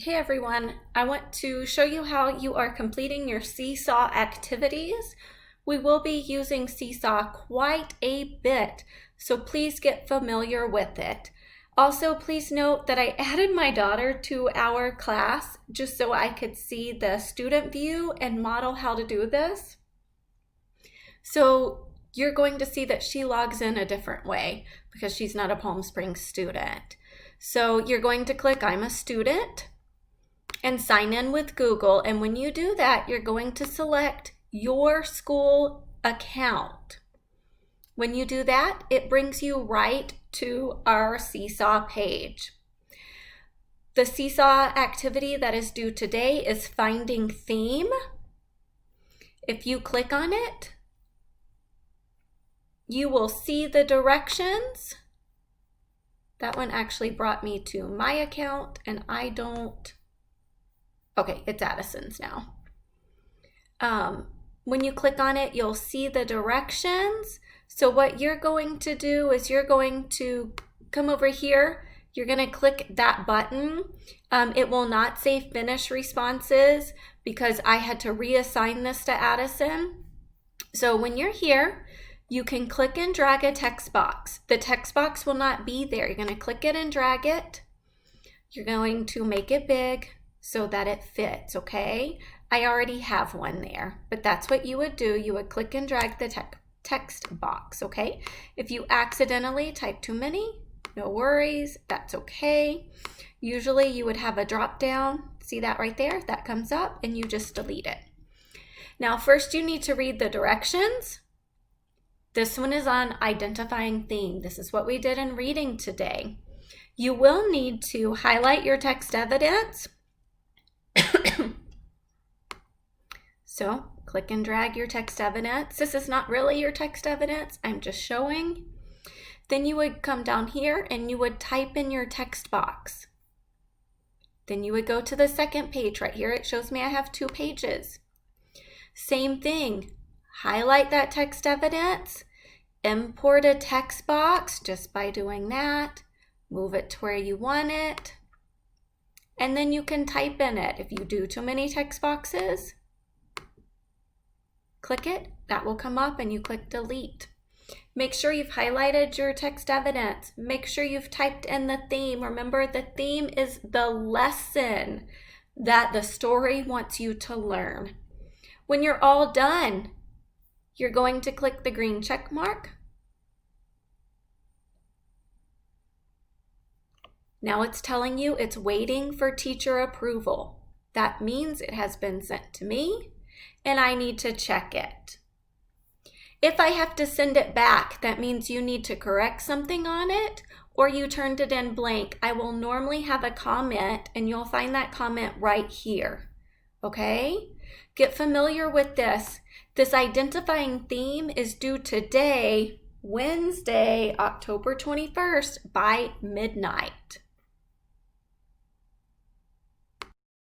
Hey everyone, I want to show you how you are completing your Seesaw activities. We will be using Seesaw quite a bit, so please get familiar with it. Also, please note that I added my daughter to our class just so I could see the student view and model how to do this. So you're going to see that she logs in a different way because she's not a Palm Springs student. So you're going to click I'm a student and sign in with Google. And when you do that, you're going to select your school account. When you do that, it brings you right to our Seesaw page. The Seesaw activity that is due today is finding theme. If you click on it, you will see the directions. That one actually brought me to my account and I don't. Okay, it's Addison's now. When you click on it, you'll see the directions. So what you're going to do is you're going to come over here. You're going to click that button. It will not say finish responses because I had to reassign this to Addison. So when you're here, you can click and drag a text box. The text box will not be there. You're going to click it and drag it. You're going to make it big so that it fits, okay? I already have one there, but that's what you would do. You would click and drag the text box, okay? If you accidentally type too many, no worries, that's okay. Usually you would have a drop down, see that right there? That comes up and you just delete it. Now first you need to read the directions. This one is on identifying theme. This is what we did in reading today. You will need to highlight your text evidence. So click and drag your text evidence. This is not really your text evidence, I'm just showing. Then you would come down here and you would type in your text box. Then you would go to the second page right here. It shows me I have 2 pages. Same thing, highlight that text evidence, import a text box just by doing that, move it to where you want it, and then you can type in it. If you do too many text boxes, click it, that will come up and you click delete. Make sure you've highlighted your text evidence. Make sure you've typed in the theme. Remember, the theme is the lesson that the story wants you to learn. When you're all done, you're going to click the green check mark. Now it's telling you it's waiting for teacher approval. That means it has been sent to me and I need to check it. If I have to send it back, that means you need to correct something on it or you turned it in blank. I will normally have a comment and you'll find that comment right here. Okay? Get familiar with this. This identifying theme is due today, Wednesday, October 21st by midnight.